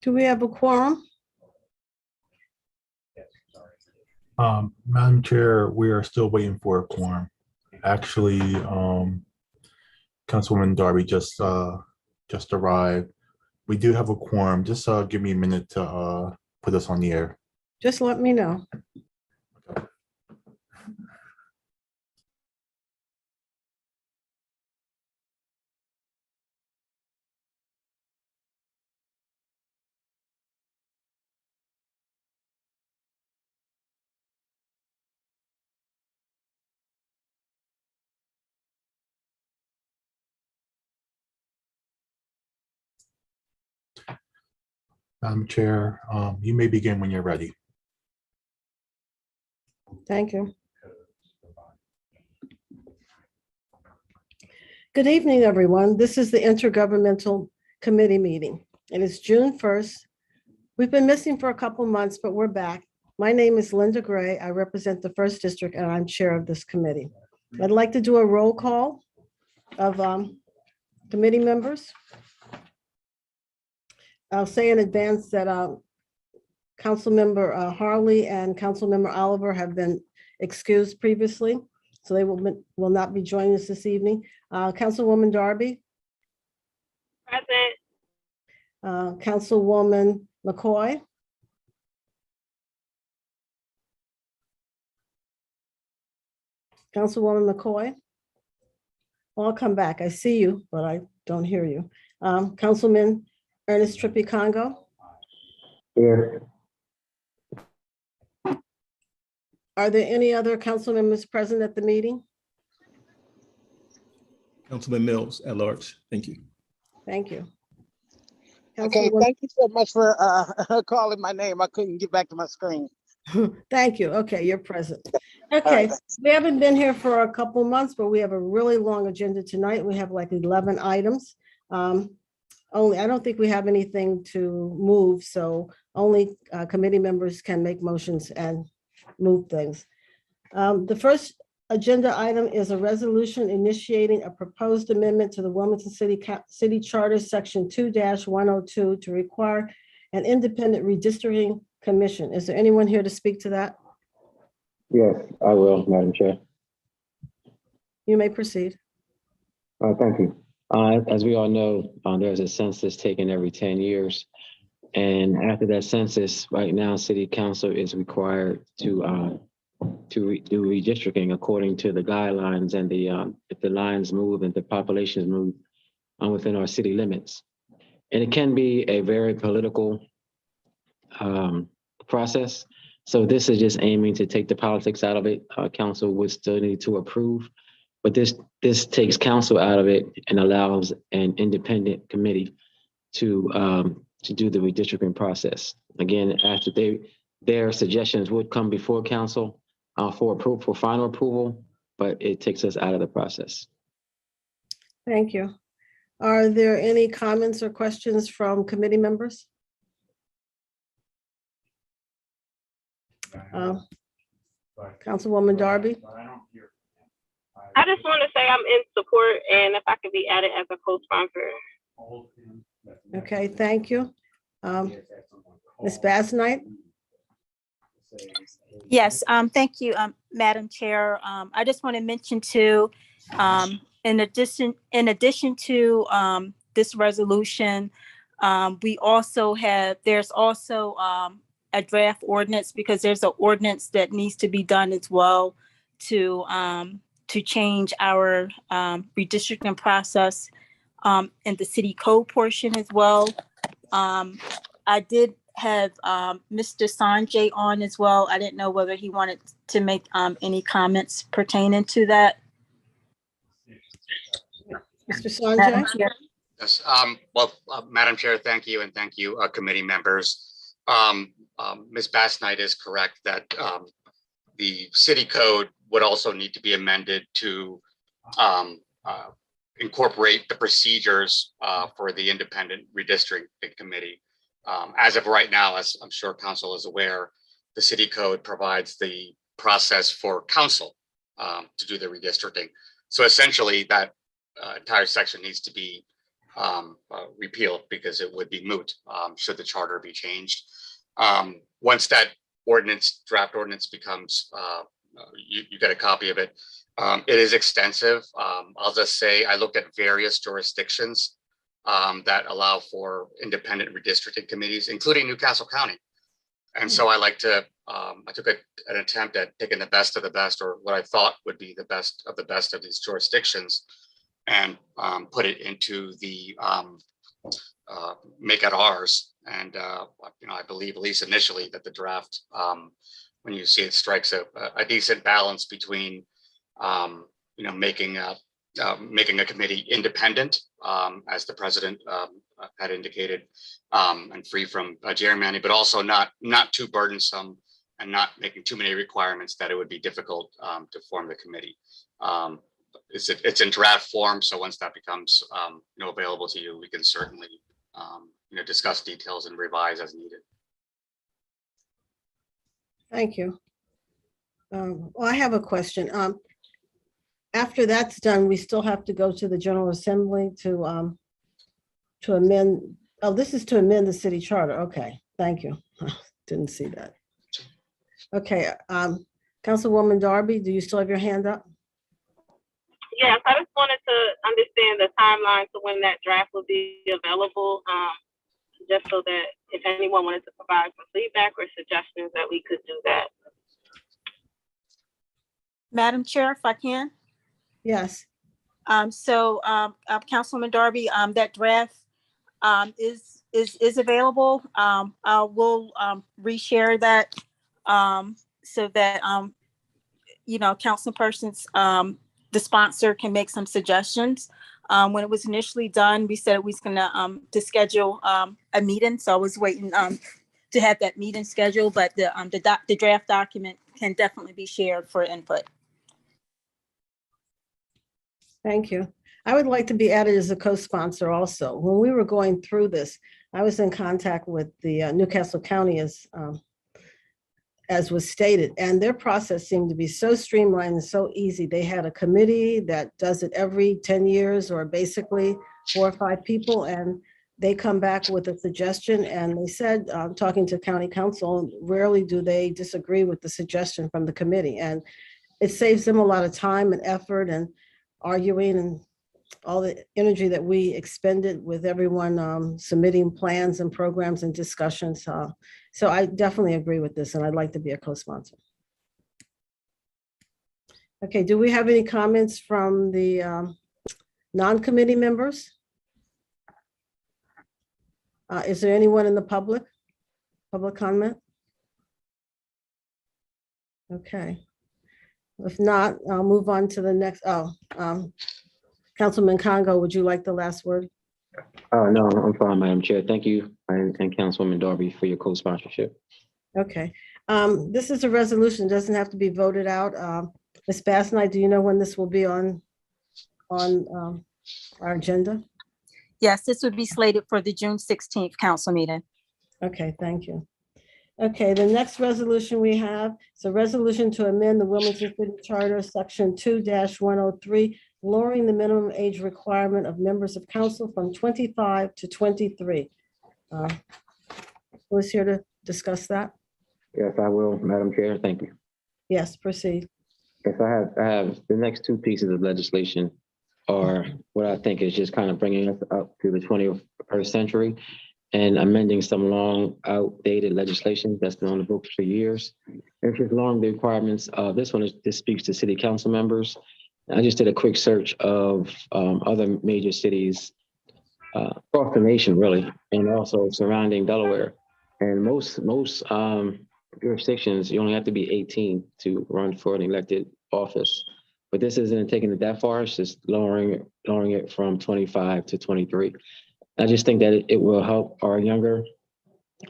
Do we have a quorum? Madam Chair, we are still waiting for a quorum. Actually, Councilwoman Darby just arrived. We do have a quorum. Just give me a minute to put us on the air. Just let me know. Madam Chair, you may begin when you're ready. Thank you. Good evening, everyone. This is the Intergovernmental Committee meeting. It is June 1st. We've been missing for a couple months, but we're back. My name is Linda Gray. I represent the 1st District and I'm chair of this committee. I'd like to do a roll call of committee members. I'll say in advance that Councilmember Harley and Councilmember Oliver have been excused previously, so they will not be joining us this evening. Councilwoman Darby. Present. Councilwoman McCoy. Councilwoman McCoy. I'll come back. I see you, but I don't hear you. Councilman Ernest Trippy Congo. Here. Are there any other council members present at the meeting? Councilman Mills at large. Thank you. Thank you. Okay, thank you so much for calling my name. I couldn't get back to my screen. Thank you. Okay, you're present. Okay, we haven't been here for a couple months, but we have a really long agenda tonight. We have like 11 items. Only, I don't think we have anything to move, so only committee members can make motions and move things. The first agenda item is a resolution initiating a proposed amendment to the Wilmington City Charter, Section 2-102, to require an independent redistricting commission. Is there anyone here to speak to that? Yes, I will, Madam Chair. You may proceed. Thank you. As we all know, there's a census taken every 10 years. And after that census, right now, City Council is required to do redistricting according to the guidelines and if the lines move and the populations move within our city limits. And it can be a very political process. So this is just aiming to take the politics out of it. Council would still need to approve, but this takes council out of it and allows an independent committee to do the redistricting process. Again, after their suggestions would come before council for final approval, but it takes us out of the process. Thank you. Are there any comments or questions from committee members? Councilwoman Darby. I just want to say I'm in support, and if I could be added as a co-sponsor. Okay, thank you. Ms. Basnight? Yes, thank you, Madam Chair. I just want to mention too, in addition to this resolution, there's also a draft ordinance, because there's an ordinance that needs to be done as well to change our redistricting process in the city code portion as well. I did have Mr. Sanjay on as well. I didn't know whether he wanted to make any comments pertaining to that. Mr. Sanjay? Yes, well, Madam Chair, thank you, and thank you, committee members. Ms. Basnight is correct that the city code would also need to be amended to incorporate the procedures for the independent redistricting committee. As of right now, as I'm sure council is aware, the city code provides the process for council to do the redistricting. So essentially that entire section needs to be repealed because it would be moot should the charter be changed. Once that draft ordinance becomes, you get a copy of it. It is extensive. I'll just say I looked at various jurisdictions that allow for independent redistricting committees, including Newcastle County. And so I took an attempt at taking the best of the best, or what I thought would be the best of these jurisdictions, and put it into the make it ours. And I believe, at least initially, that the draft, when you see it, strikes a decent balance between making a committee independent, as the president had indicated, and free from gerrymandering, but also not too burdensome and not making too many requirements that it would be difficult to form the committee. It's in draft form, so once that becomes available to you, we can certainly discuss details and revise as needed. Thank you. Well, I have a question. After that's done, we still have to go to the General Assembly to amend. Oh, this is to amend the city charter. Okay, thank you. Didn't see that. Okay, Councilwoman Darby, do you still have your hand up? Yes, I just wanted to understand the timeline to when that draft will be available, just so that if anyone wanted to provide some feedback or suggestions, that we could do that. Madam Chair, if I can. Yes. Councilwoman Darby, that draft is available. I will reshare that so that council persons, the sponsor, can make some suggestions. When it was initially done, we said we was gonna to schedule a meeting, so I was waiting to have that meeting scheduled. But the draft document can definitely be shared for input. Thank you. I would like to be added as a co-sponsor also. When we were going through this, I was in contact with the Newcastle County as was stated, and their process seemed to be so streamlined and so easy. They had a committee that does it every 10 years, or basically 4 or 5 people, and they come back with a suggestion. And they said, talking to county council, rarely do they disagree with the suggestion from the committee. And it saves them a lot of time and effort and arguing and all the energy that we expended with everyone submitting plans and programs and discussions. So I definitely agree with this, and I'd like to be a co-sponsor. Okay, do we have any comments from the non-committee members? Is there anyone in the public comment? Okay. If not, I'll move on to the next. Councilman Congo, would you like the last word? No, I'm fine, Madam Chair. Thank you, and Councilwoman Darby, for your co-sponsorship. Okay. This is a resolution, doesn't have to be voted out. Ms. Bassnight, do you know when this will be on our agenda? Yes, this would be slated for the June 16th council meeting. Okay, thank you. Okay, the next resolution we have is a resolution to amend the Wilmington City Charter, Section 2-103, lowering the minimum age requirement of members of council from 25 to 23. Who is here to discuss that? Yes, I will, Madam Chair. Thank you. Yes, proceed. Yes, I have the next 2 pieces of legislation are what I think is just kind of bringing us up to the 21st century and amending some long outdated legislation that's been on the books for years. It's just lowering the requirements. This speaks to city council members. I just did a quick search of other major cities across the nation, really, and also surrounding Delaware. And most jurisdictions, you only have to be 18 to run for an elected office. But this isn't taking it that far. It's just lowering it from 25 to 23. I just think that it will help our younger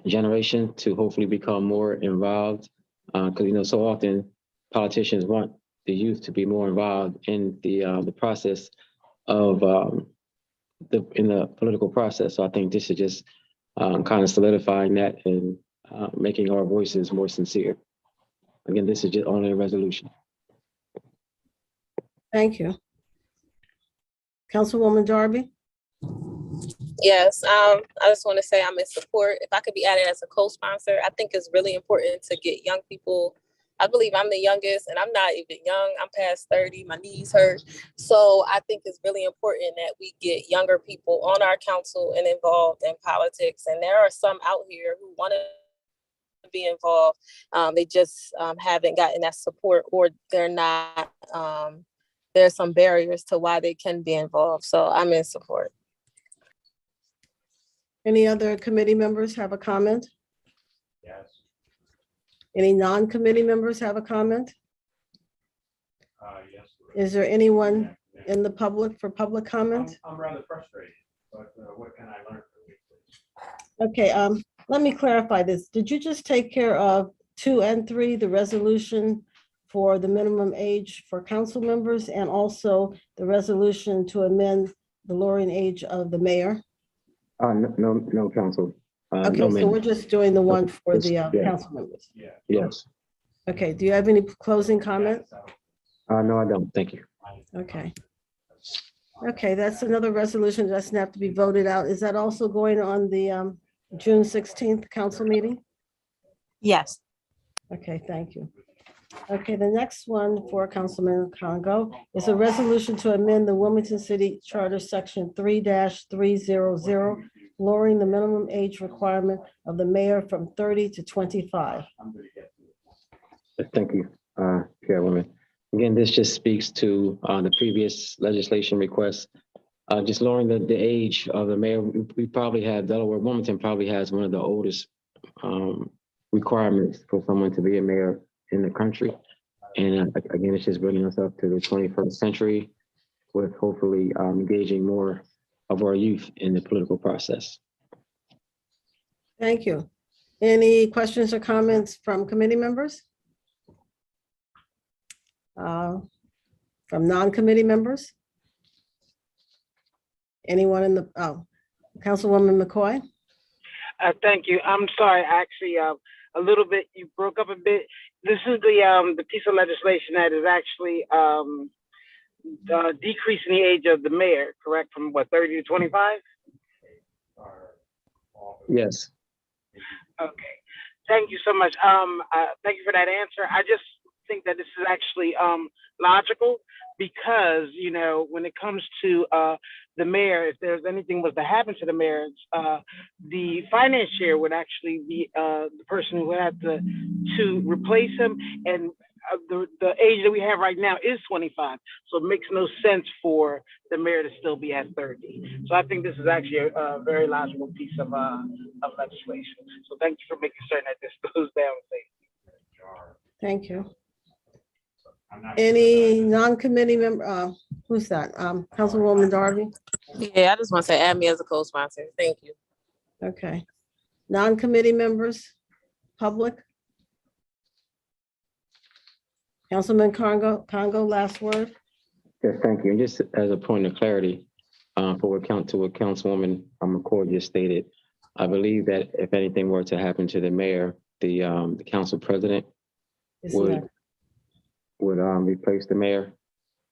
generation to hopefully become more involved, because so often politicians want the youth to be more involved in the process of in the political process. So I think this is just kind of solidifying that and making our voices more sincere. Again, this is just only a resolution. Thank you. Councilwoman Darby? Yes, I just want to say I'm in support. If I could be added as a co-sponsor, I think it's really important to get young people. I believe I'm the youngest and I'm not even young. I'm past 30, my knees hurt. So I think it's really important that we get younger people on our council and involved in politics. And there are some out here who want to be involved. They just haven't gotten that support, or they're not, there's some barriers to why they can be involved. So I'm in support. Any other committee members have a comment? Yes. Any non-committee members have a comment? Yes. Is there anyone in the public for public comment? I'm rather frustrated, but what can I learn from you, please? Okay, let me clarify this. Did you just take care of 2 and 3, the resolution for the minimum age for council members, and also the resolution to amend the lowering age of the mayor? No, council. Okay, no, so ma'am. we're just doing the one for the Yeah. council members. Yeah. Yes. Okay, do you have any closing comment? No, I don't. Thank you. Okay. Okay, that's another resolution that doesn't have to be voted out. Is that also going on the June 16th council meeting? Yes. Okay, thank you. Okay, the next one for Councilman Congo is a resolution to amend the Wilmington City Charter Section 3-300, lowering the minimum age requirement of the mayor from 30 to 25. Thank you, Chairwoman. Again, this just speaks to the previous legislation request, just lowering the age of the mayor. We probably have, Delaware, Wilmington probably has one of the oldest requirements for someone to be a mayor in the country. And again, it's just bringing us up to the 21st century with hopefully engaging more of our youth in the political process. Thank you. Any questions or comments from committee members? From non-committee members? Anyone in the, Councilwoman McCoy? Thank you. I'm sorry, actually, a little bit, you broke up a bit. This is the piece of legislation that is actually decreasing the age of the mayor, correct? From what, 30 to 25? Yes. Okay. Thank you so much. Thank you for that answer. I just think that this is actually logical because, you know, when it comes to the mayor, if there's anything was to happen to the mayor, the finance chair would actually be the person who would have to replace him. And the age that we have right now is 25. So it makes no sense for the mayor to still be at 30. So I think this is actually a very logical piece of legislation. So thank you for making certain that this goes down safely. Thank you. Any non-committee member, who's that? Councilwoman Darby? Yeah, I just want to say add me as a co-sponsor. Thank you. Okay. Non-committee members, public? Councilman Congo, last word? Yes, thank you. And just as a point of clarity, for what Councilwoman McCoy just stated, I believe that if anything were to happen to the mayor, the council president would replace the mayor.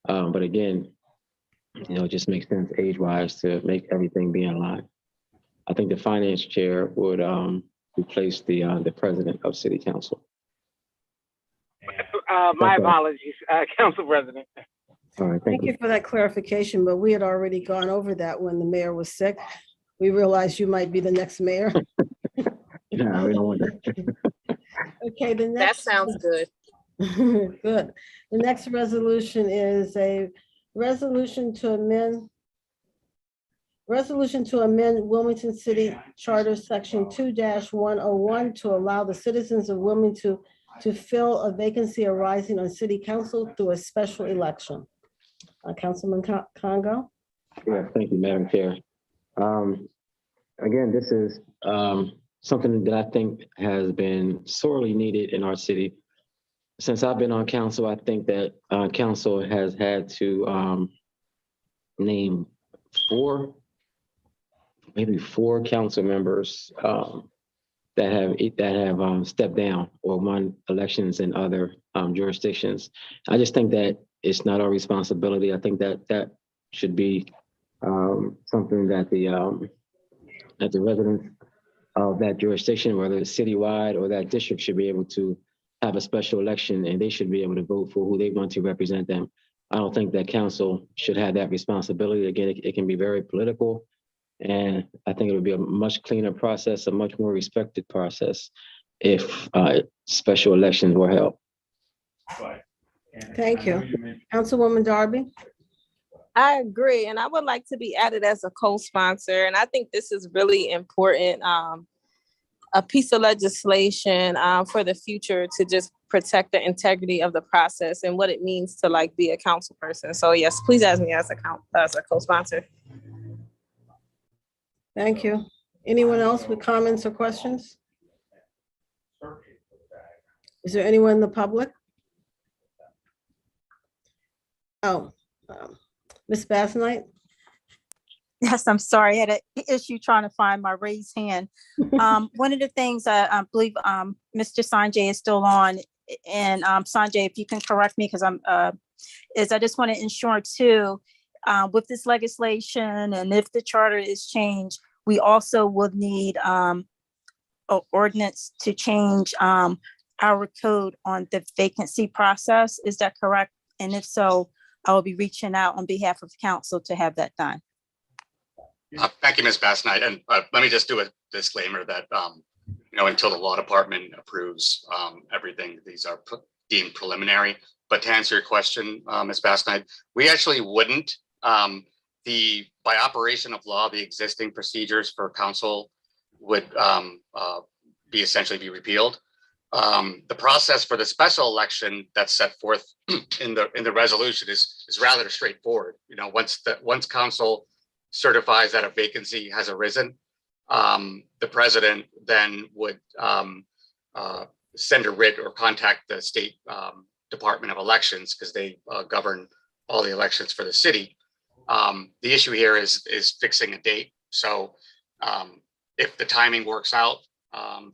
But again, you know, it just makes sense age-wise to make everything be in line. I think the finance chair would replace the president of city council. My apologies, Council President. All right, Thank you for that clarification, but we had already gone over that when the mayor was sick. We realized you might be the next mayor. Yeah, we don't want that. Okay, the next. That sounds good. Good. The next resolution is a resolution to amend Wilmington City Charter Section 2-101 to allow the citizens of Wilmington to fill a vacancy arising on city council through a special election. Councilman Congo? Yeah, thank you, Madam Chair. Again, this is something that I think has been sorely needed in our city. Since I've been on council, I think that council has had to name maybe four council members that have stepped down or won elections in other jurisdictions. I just think that it's not our responsibility. I think that should be something that the residents of that jurisdiction, whether it's citywide or that district, should be able to have a special election, and they should be able to vote for who they want to represent them. I don't think that council should have that responsibility. Again, it can be very political, and I think it would be a much cleaner process, a much more respected process if special elections were held. Thank you. Councilwoman Darby? I agree, and I would like to be added as a co-sponsor, and I think this is really important, a piece of legislation for the future to just protect the integrity of the process and what it means to like be a council person. So yes, please add me as a co-sponsor. Thank you. Anyone else with comments or questions? Is there anyone in the public? Oh, Ms. Basnight? Yes, I'm sorry. I had an issue trying to find my raised hand. One of the things I believe Mr. Sanjay is still on, and Sanjay, if you can correct me, because I just want to ensure too, with this legislation, and if the charter is changed, we also would need an ordinance to change our code on the vacancy process. Is that correct? And if so, I will be reaching out on behalf of council to have that done. Thank you, Ms. Basnight. And let me just do a disclaimer that, until the law department approves everything, these are deemed preliminary. But to answer your question, Ms. Basnight, we actually wouldn't. By operation of law, the existing procedures for council would essentially be repealed. The process for the special election that's set forth in the resolution is rather straightforward. Once council certifies that a vacancy has arisen, the president then would send a writ or contact the state Department of Elections, because they govern all the elections for the city. The issue here is fixing a date. So if the timing works out,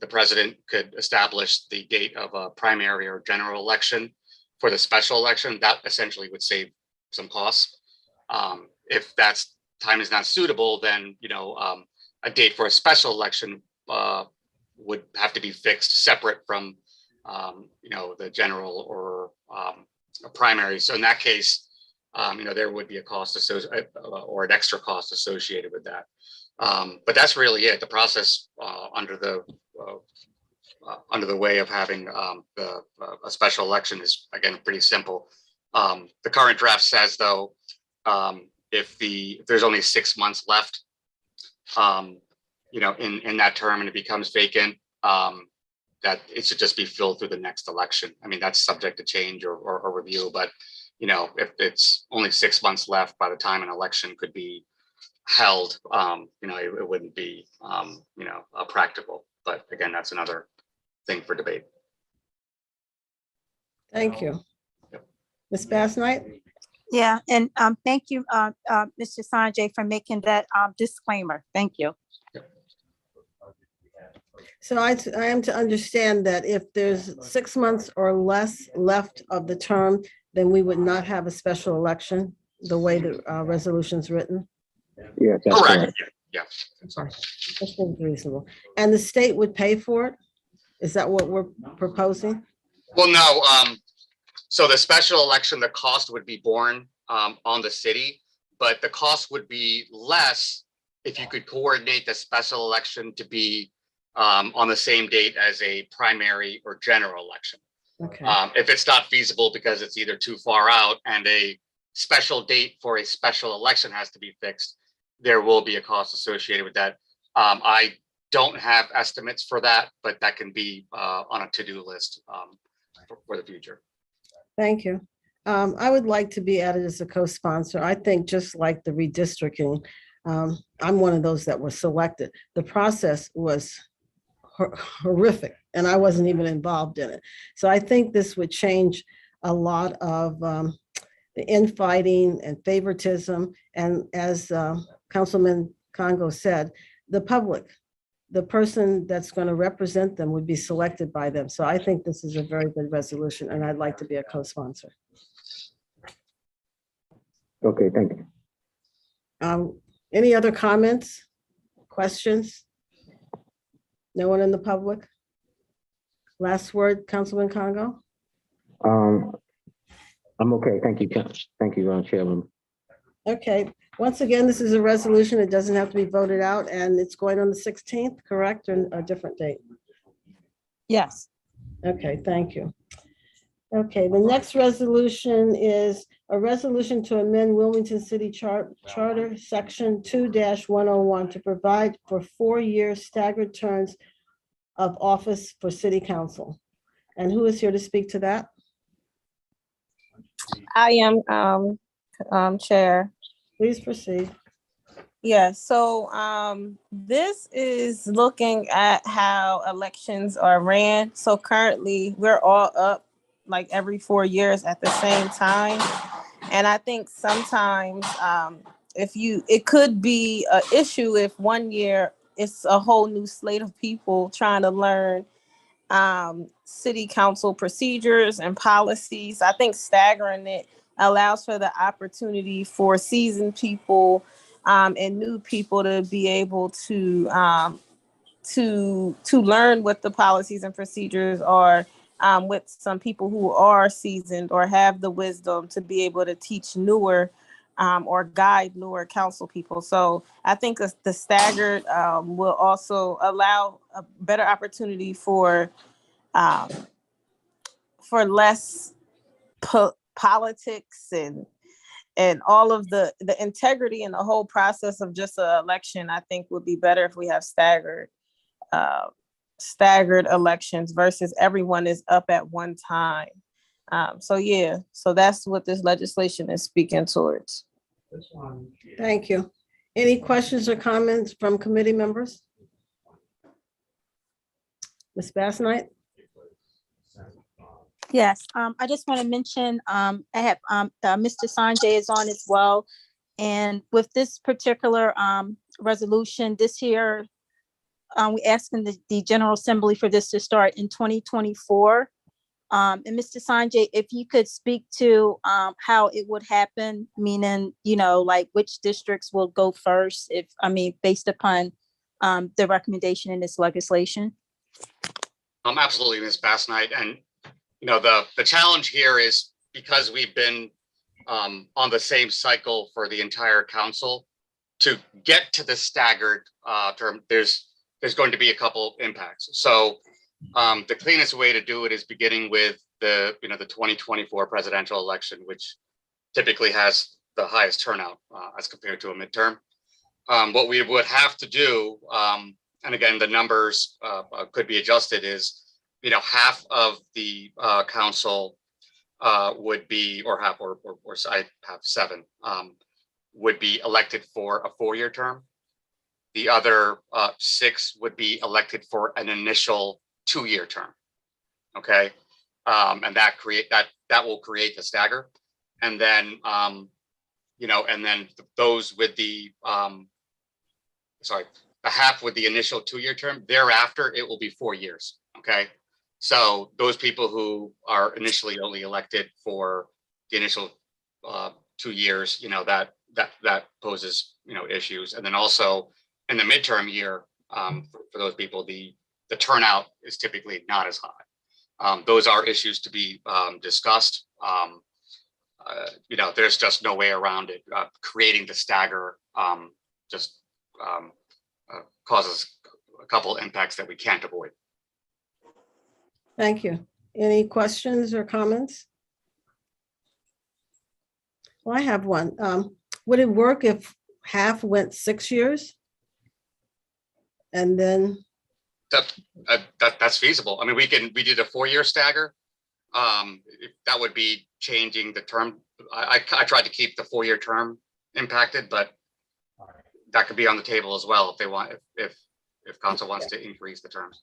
the president could establish the date of a primary or general election for the special election. That essentially would save some costs. If that's time is not suitable, then a date for a special election would have to be fixed separate from the general or a primary. So in that case, there would be a cost associated or an extra cost associated with that. But that's really it. The process under the way of having a special election is, again, pretty simple. The current draft says, though, if there's only 6 months left, in that term and it becomes vacant, that it should just be filled through the next election. I mean, that's subject to change or review, but if it's only 6 months left by the time an election could be held, it wouldn't be, practical. But again, that's another thing for debate. Thank you. Ms. Basnight? Yeah, and thank you, Mr. Sanjay, for making that disclaimer. Thank you. So I am to understand that if there's 6 months or less left of the term, then we would not have a special election, the way the resolution's written? Yeah, that's correct. Yeah. Sorry. That seems reasonable. And the state would pay for it? Is that what we're proposing? Well, no. So the special election, the cost would be borne on the city, but the cost would be less if you could coordinate the special election to be on the same date as a primary or general election. Okay. If it's not feasible because it's either too far out and a special date for a special election has to be fixed, there will be a cost associated with that. I don't have estimates for that, but that can be on a to-do list for the future. Thank you. I would like to be added as a co-sponsor. I think just like the redistricting, I'm one of those that were selected. The process was horrific and I wasn't even involved in it. So I think this would change a lot of the infighting and favoritism. And as Councilman Congo said, the public, the person that's going to represent them would be selected by them. So I think this is a very good resolution, and I'd like to be a co-sponsor. Okay, thank you. Any other comments, questions? No one in the public? Last word, Councilman Congo? I'm okay. Thank you. Thank you, Chairman. Okay, once again, this is a resolution. It doesn't have to be voted out, and it's going on the 16th, correct, or a different date? Yes. Okay, thank you. Okay, the next resolution is a resolution to amend Wilmington City Charter, Section 2-101, to provide for 4-year staggered terms of office for city council. And who is here to speak to that? I am Chair. Please proceed. Yeah, so this is looking at how elections are ran. So currently we're all up like every 4 years at the same time. And I think sometimes it could be an issue if 1 year it's a whole new slate of people trying to learn city council procedures and policies. I think staggering it allows for the opportunity for seasoned people and new people to be able to learn what the policies and procedures are, with some people who are seasoned or have the wisdom to be able to teach newer or guide newer council people. So I think the staggered will also allow a better opportunity for less politics and all of the integrity and the whole process of just an election. I think would be better if we have staggered elections versus everyone is up at one time. So that's what this legislation is speaking towards. Thank you. Any questions or comments from committee members? Ms. Bass-Knight? Yes, I just want to mention, I have Mr. Sanjay is on as well. And with this particular resolution this year, we're asking the General Assembly for this to start in 2024. And Mr. Sanjay, if you could speak to how it would happen, meaning, like which districts will go first, based upon the recommendation in this legislation. Absolutely, Ms. Bass-Knight. And the challenge here is because we've been on the same cycle for the entire council, to get to the staggered term, there's going to be a couple impacts. So the cleanest way to do it is beginning with the 2024 presidential election, which typically has the highest turnout as compared to a midterm. What we would have to do, and again, the numbers could be adjusted, is half of the council would be, or half, or I have 7, would be elected for a 4-year term. The other 6 would be elected for an initial 2-year term. Okay, and that will create the stagger, and then and then those with the the half with the initial 2-year term. Thereafter, it will be 4 years. Okay. So those people who are initially only elected for the initial 2 years, that poses issues. And then also in the midterm year, for those people, the turnout is typically not as high. Those are issues to be discussed. There's just no way around it. Creating the stagger causes a couple impacts that we can't avoid. Thank you. Any questions or comments? Well, I have one. Would it work if half went 6 years? And then? That's feasible. I mean, we did a 4-year stagger. That would be changing the term. I tried to keep the 4-year term impacted, but that could be on the table as well if they want, if council wants to increase the terms.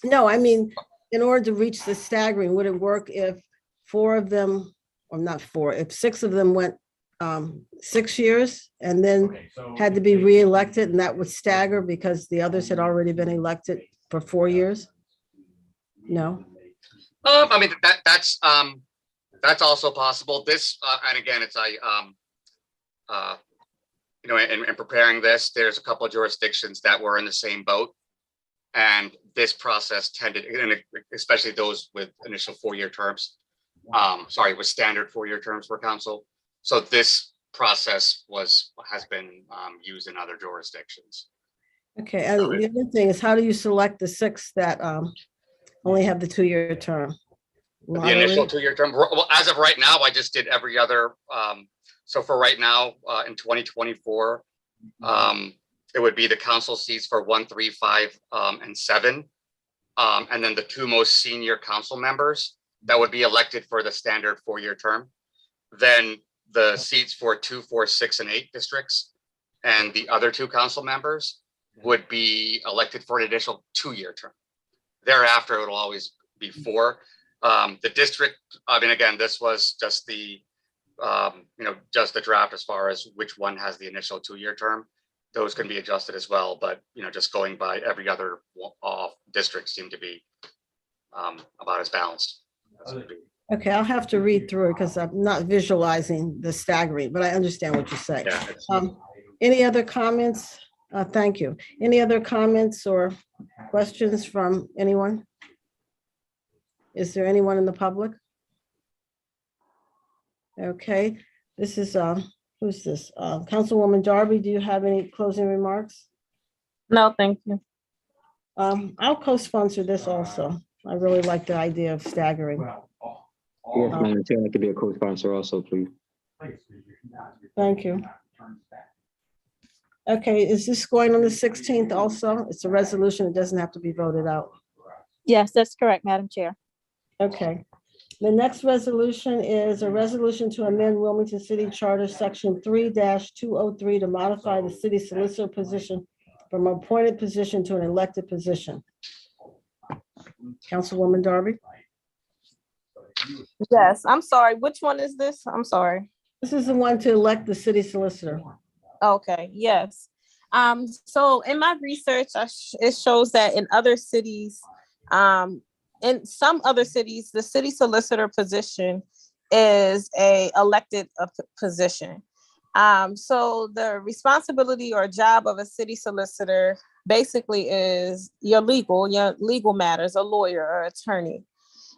No, I mean, in order to reach the staggering, would it work if 4 of them or not 4, if 6 of them went 6 years and then Okay, so had to be reelected, and that would stagger because the others had already been elected for 4 years? No? I mean, that's also possible. This, and again, it's you know, in preparing this, there's a couple of jurisdictions that were in the same boat. And this process tended, and especially those with initial 4-year terms, with standard 4-year terms for council. So this process has been used in other jurisdictions. Okay, and the other thing is, how do you select the 6 that only have the 2-year term? The initial 2-year term, well, as of right now, I just did every other. So for right now, in 2024, it would be the council seats for 1, 3, 5, and 7. And then the 2 most senior council members that would be elected for the standard 4-year term. Then the seats for 2, 4, 6, and 8 districts. And the other 2 council members would be elected for an additional 2-year term. Thereafter, it will always be 4. The district, I mean, again, this was just the, just the draft as far as which one has the initial 2-year term. Those can be adjusted as well, but, just going by every other district seemed to be about as balanced. Okay, I'll have to read through it because I'm not visualizing the staggering, but I understand what you're saying. Yeah, any other comments? Thank you. Any other comments or questions from anyone? Is there anyone in the public? Okay, this is, who's this? Councilwoman Darby, do you have any closing remarks? No, thank you. I'll co-sponsor this also. I really like the idea of staggering. Yes, Madam Chair, I could be a co-sponsor also, please. Thank you. Okay, is this going on the 16th also? It's a resolution. It doesn't have to be voted out. Yes, that's correct, Madam Chair. Okay. The next resolution is a resolution to amend Wilmington City Charter Section 3-203 to modify the city solicitor position from an appointed position to an elected position. Councilwoman Darby? Yes, I'm sorry. Which one is this? I'm sorry. This is the one to elect the city solicitor. Okay, yes. So in my research, it shows that in other cities, in some other cities, the city solicitor position is a elected position. So the responsibility or job of a city solicitor basically is your legal matters, a lawyer or attorney.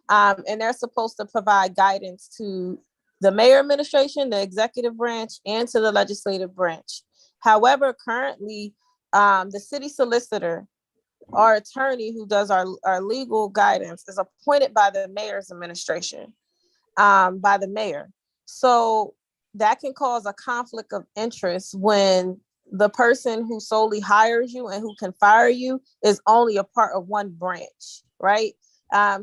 And they're supposed to provide guidance to the mayor administration, the executive branch, and to the legislative branch. However, currently, the city solicitor, our attorney who does our legal guidance, is appointed by the mayor's administration, by the mayor. So that can cause a conflict of interest when the person who solely hires you and who can fire you is only a part of one branch, right?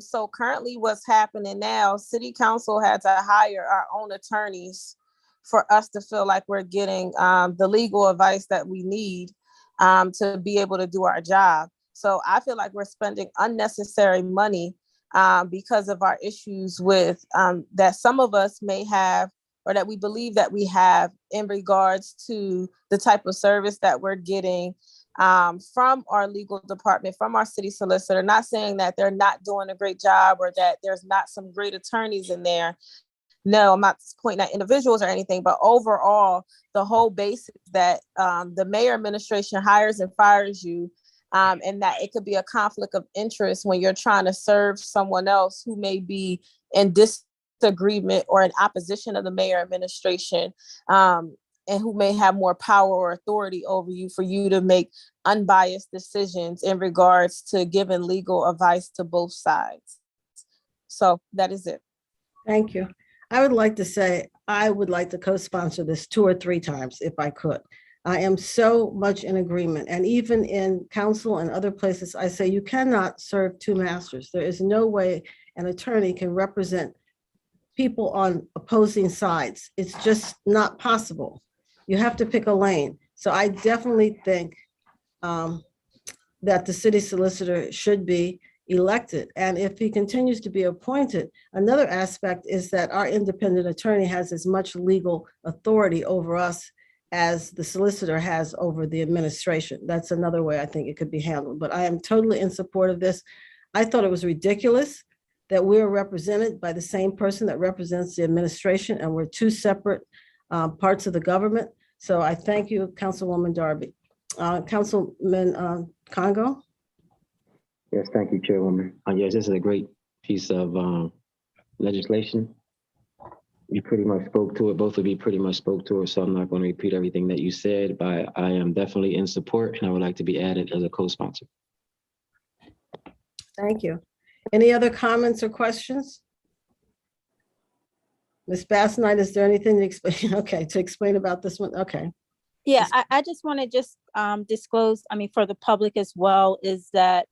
So currently what's happening now, city council had to hire our own attorneys for us to feel like we're getting the legal advice that we need to be able to do our job. So I feel like we're spending unnecessary money because of our issues with that some of us may have, or that we believe that we have in regards to the type of service that we're getting from our legal department, from our city solicitor. Not saying that they're not doing a great job or that there's not some great attorneys in there. No, I'm not pointing at individuals or anything, but overall, the whole basis that the mayor administration hires and fires you, and that it could be a conflict of interest when you're trying to serve someone else who may be in disagreement or in opposition of the mayor administration, and who may have more power or authority over you for you to make unbiased decisions in regards to giving legal advice to both sides. So that is it. Thank you. I would like to say, I would like to co-sponsor this 2 or 3 times if I could. I am so much in agreement. And even in council and other places, I say you cannot serve 2 masters. There is no way an attorney can represent people on opposing sides. It's just not possible. You have to pick a lane. So I definitely think that the city solicitor should be elected. And if he continues to be appointed, another aspect is that our independent attorney has as much legal authority over us as the solicitor has over the administration. That's another way I think it could be handled. But I am totally in support of this. I thought it was ridiculous that we're represented by the same person that represents the administration, and we're two separate parts of the government. So I thank you, Councilwoman Darby. Councilman Congo? Yes, thank you, Chairwoman. Yes, this is a great piece of legislation. You pretty much spoke to it. Both of you pretty much spoke to it, so I'm not going to repeat everything that you said, but I am definitely in support, and I would like to be added as a co-sponsor. Thank you. Any other comments or questions? Ms. Bassnight, is there anything to explain? Okay, to explain about this one? Okay. Yeah, I just want to just disclose, I mean, for the public as well, is that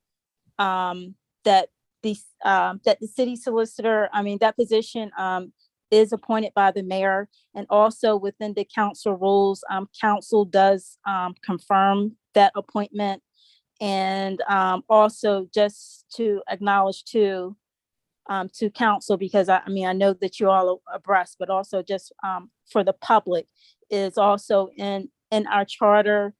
that the city solicitor, I mean, that position is appointed by the mayor, and also within the council rules, council does confirm that appointment. And also just to acknowledge to council, because I mean, I know that you all are abreast, but also just for the public, is also in our charter.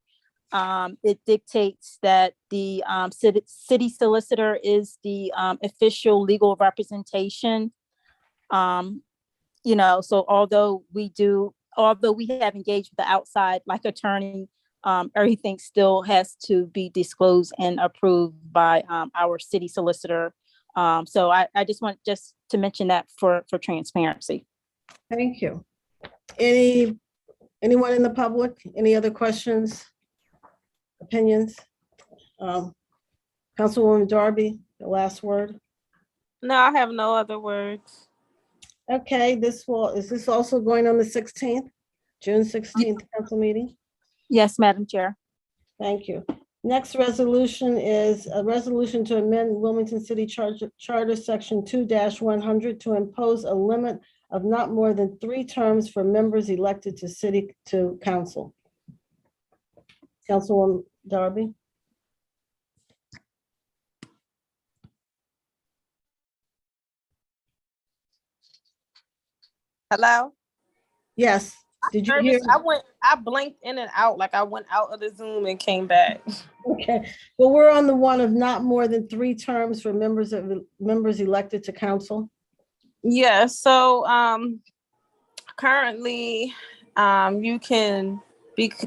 It dictates that the city solicitor is the official legal representation. You know, so although we have engaged with the outside like attorney, everything still has to be disclosed and approved by our city solicitor. So I just want to mention that for transparency. Thank you. Anyone in the public? Any other questions, opinions? Councilwoman Darby, the last word. No, I have no other words. Okay, is this also going on the 16th, June 16th council meeting? Yes, Madam Chair. Thank you. Next resolution is a resolution to amend Wilmington City Charter Section 2-100 to impose a limit of not more than 3 terms for members elected to council. Councilwoman Darby. Hello? Yes. Did you hear? I blinked in and out, like I went out of the Zoom and came back. Okay, well, we're on the one of not more than 3 terms for members elected to council. Yeah, so currently you can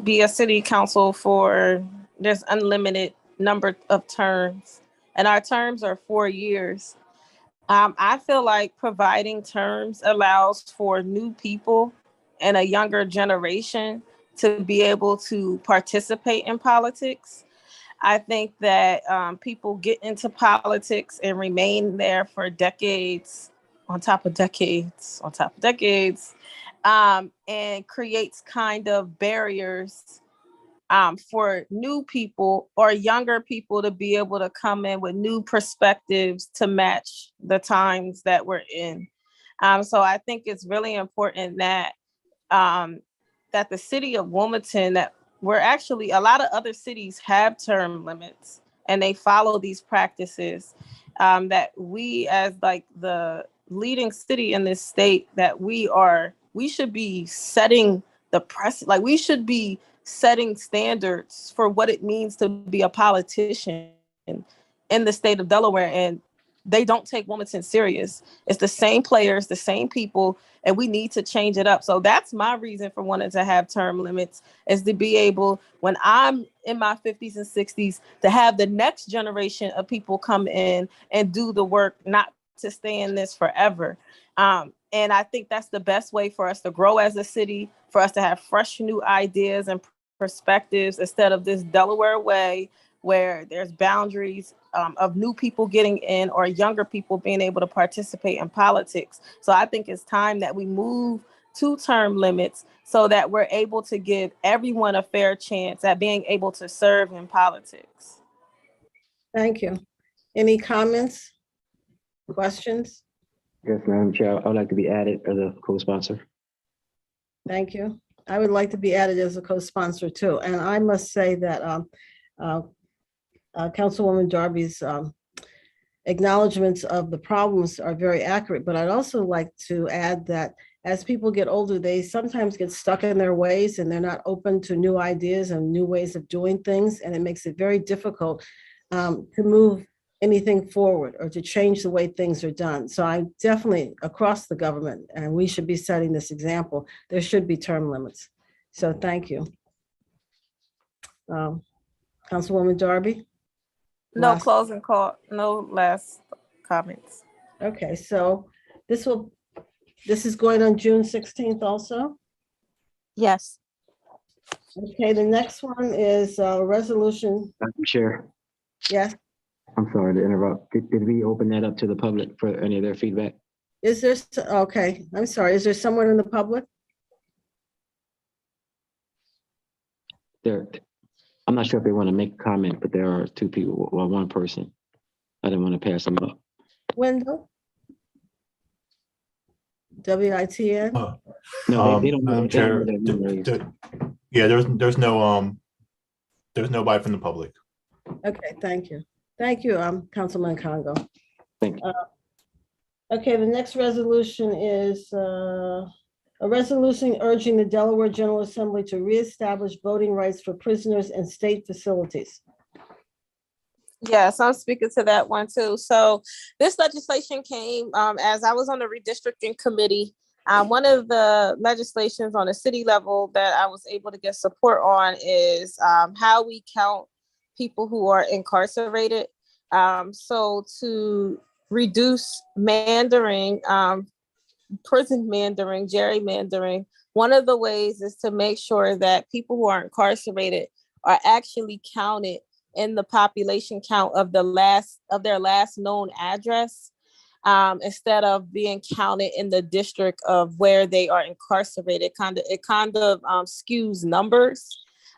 be a city council for, there's unlimited number of terms, and our terms are 4 years. I feel like providing terms allows for new people and a younger generation to be able to participate in politics. I think that people get into politics and remain there for decades on top of decades on top of decades, and creates kind of barriers for new people or younger people to be able to come in with new perspectives to match the times that we're in. So I think it's really important that that the city of Wilmington, that we're actually, a lot of other cities have term limits and they follow these practices, that we as like the leading city in this state, that we should be setting the press, like we should be setting standards for what it means to be a politician in the state of Delaware. And they don't take Wilmington serious. It's the same players, the same people, and we need to change it up. So that's my reason for wanting to have term limits, is to be able, when I'm in my 50s and 60s, to have the next generation of people come in and do the work, not to stay in this forever. And I think that's the best way for us to grow as a city, for us to have fresh new ideas and perspectives, instead of this Delaware way where there's boundaries of new people getting in or younger people being able to participate in politics. So I think it's time that we move to term limits so that we're able to give everyone a fair chance at being able to serve in politics. Thank you. Any comments, questions? Yes, Madam Chair, I would like to be added as a co-sponsor. Thank you. I would like to be added as a co-sponsor too. And I must say that Councilwoman Darby's acknowledgements of the problems are very accurate, but I'd also like to add that as people get older, they sometimes get stuck in their ways and they're not open to new ideas and new ways of doing things. And it makes it very difficult to move anything forward or to change the way things are done. So I definitely, across the government, and we should be setting this example, there should be term limits. So thank you. Councilwoman Darby? No Last- closing call, no last comments. Okay, so this is going on June 16th also? Yes. Okay, the next one is a resolution. Madam Chair, Yes, I'm sorry to interrupt. Did we open that up to the public for any of their feedback? is there, okay, I'm sorry, is there someone in the public? I'm not sure if they want to make a comment, but there are two people, well, one person. I didn't want to pass them up. Wendell? WITN? No, they don't. Madam they don't Chair, know their numbers. yeah, there's nobody from the public. Okay, thank you. Thank you, Councilman Congo. Thank you. Okay, the next resolution is a resolution urging the Delaware General Assembly to reestablish voting rights for prisoners in state facilities. Yes, I'm speaking to that one too. So this legislation came as I was on the redistricting committee. One of the legislations on the city level that I was able to get support on is how we count people who are incarcerated. So to reduce mandering, prison mandering, gerrymandering, one of the ways is to make sure that people who are incarcerated are actually counted in the population count of their last known address, instead of being counted in the district of where they are incarcerated. It kind of skews numbers.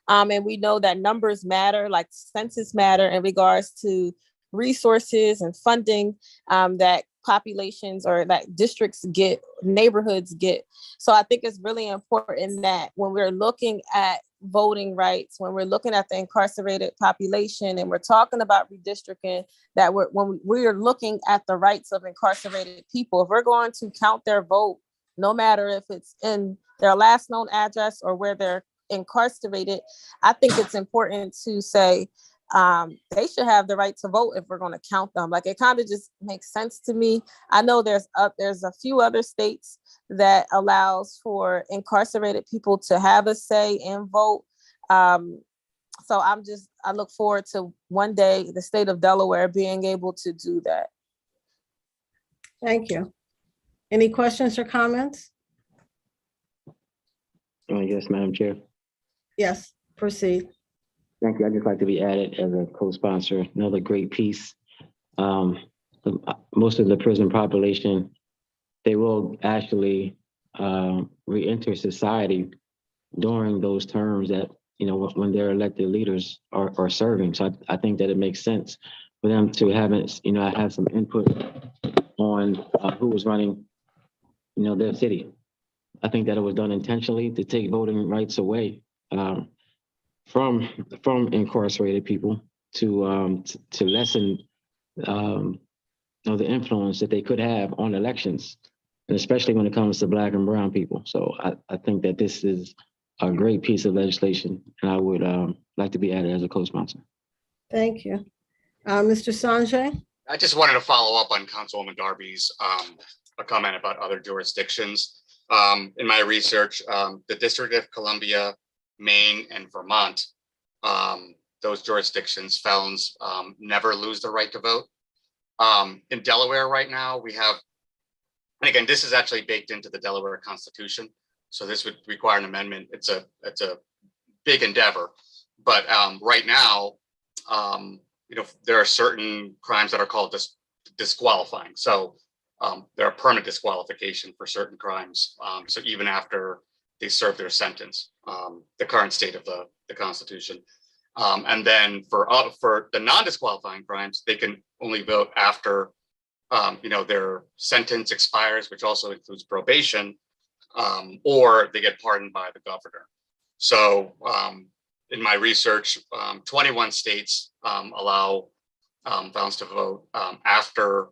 And we know that numbers matter, like census matter in regards to resources and funding that populations or that districts get, neighborhoods get. So I think it's really important that when we're looking at voting rights, when we're looking at the incarcerated population and we're talking about redistricting, that when we're looking at the rights of incarcerated people, if we're going to count their vote, no matter if it's in their last known address or where they're incarcerated, I think it's important to say they should have the right to vote if we're going to count them. Like, it kind of just makes sense to me. I know there's a few other states that allows for incarcerated people to have a say and vote. So I look forward to one day the state of Delaware being able to do that. Thank you. Any questions or comments? Yes, Madam Chair. Yes, proceed. Thank you. I'd just like to be added as a co-sponsor. Another great piece. Most of the prison population, they will actually re-enter society during those terms that, when their elected leaders are serving. So I think that it makes sense for them to have some input on who was running, their city. I think that it was done intentionally to take voting rights away from incarcerated people to lessen the influence that they could have on elections, and especially when it comes to Black and brown people. So I think that this is a great piece of legislation, and I would like to be added as a co-sponsor. Thank you. Mr. Sanjay? I just wanted to follow up on Councilwoman Darby's a comment about other jurisdictions. In my research, the District of Columbia, Maine, and Vermont, those jurisdictions, felons never lose the right to vote. In Delaware right now, we have, and again, this is actually baked into the Delaware Constitution, so this would require an amendment. It's a big endeavor, but right now, there are certain crimes that are called disqualifying. So there are permanent disqualification for certain crimes. So even after they serve their sentence, the current state of the Constitution. And then for the non-disqualifying crimes, they can only vote after their sentence expires, which also includes probation, or they get pardoned by the governor. So in my research, 21 states allow felons to vote after,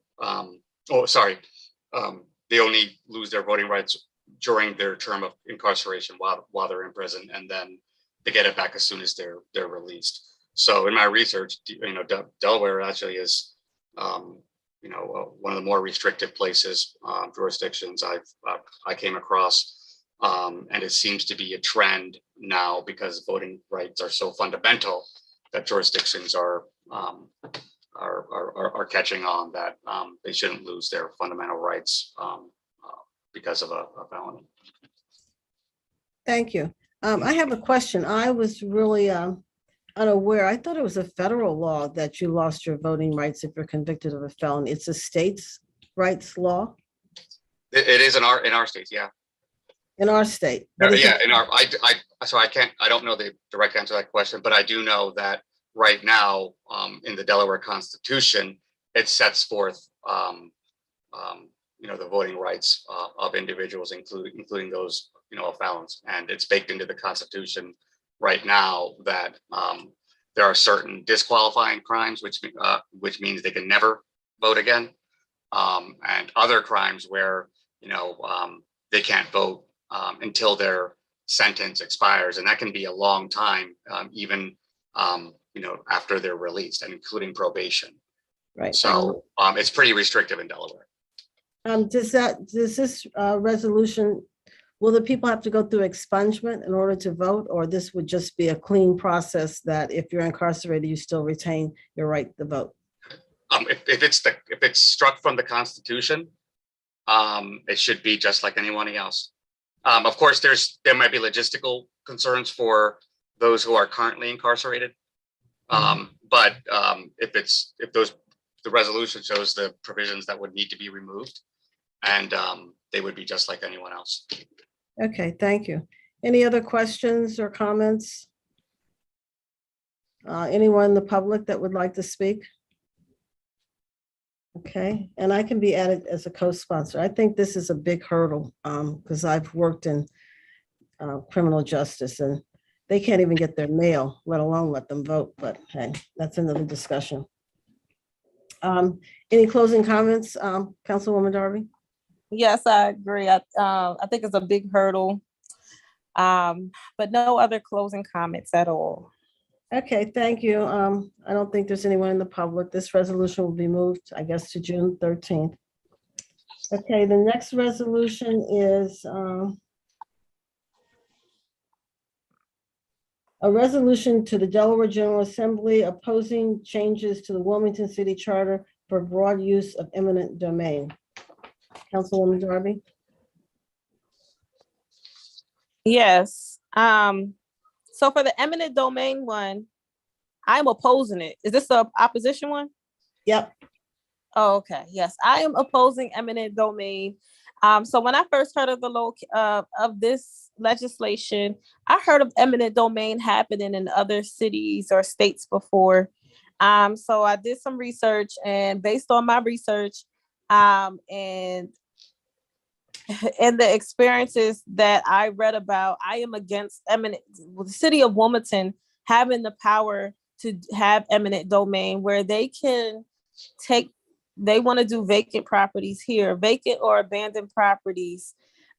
they only lose their voting rights during their term of incarceration while they're in prison, and then they get it back as soon as they're released. So in my research, Delaware actually is, one of the more restrictive places, jurisdictions I came across, and it seems to be a trend now because voting rights are so fundamental that jurisdictions are catching on that they shouldn't lose their fundamental rights because of a felony. Thank you. I have a question. I was really unaware. I thought it was a federal law that you lost your voting rights if you're convicted of a felony. It's a state's rights law. It is in our states, yeah. In our state. Yeah, in our I don't know the direct answer to that question, but I do know that right now in the Delaware Constitution, it sets forth the voting rights of individuals, including those of felons, and it's baked into the Constitution right now that there are certain disqualifying crimes, which means they can never vote again, and other crimes where they can't vote until their sentence expires, and that can be a long time, even after they're released, and including probation. Right. So it's pretty restrictive in Delaware. Does this resolution, will the people have to go through expungement in order to vote, or this would just be a clean process that if you're incarcerated, you still retain your right to vote? If it's struck from the Constitution, it should be just like anyone else. Of course, there might be logistical concerns for those who are currently incarcerated, but if the resolution shows the provisions that would need to be removed, and they would be just like anyone else. Okay, thank you. Any other questions or comments? Anyone in the public that would like to speak? Okay, and I can be added as a co-sponsor. I think this is a big hurdle because I've worked in criminal justice and they can't even get their mail, let alone let them vote. But hey, that's another discussion. Any closing comments, Councilwoman Darby? Yes, I agree. I think it's a big hurdle, but no other closing comments at all. Okay, thank you. I don't think there's anyone in the public. This resolution will be moved, I guess, to June 13th. Okay, the next resolution is a resolution to the Delaware General Assembly opposing changes to the Wilmington City Charter for broad use of eminent domain. Councilwoman Darby? Yes. So for the eminent domain one, I'm opposing it. Is this the opposition one? Yep. Oh, okay. Yes, I am opposing eminent domain. So when I first heard of of this legislation, I heard of eminent domain happening in other cities or states before. So I did some research, and based on my research, and the experiences that I read about, I am against the city of Wilmington having the power to have eminent domain where they can they want to do vacant properties here, vacant or abandoned properties,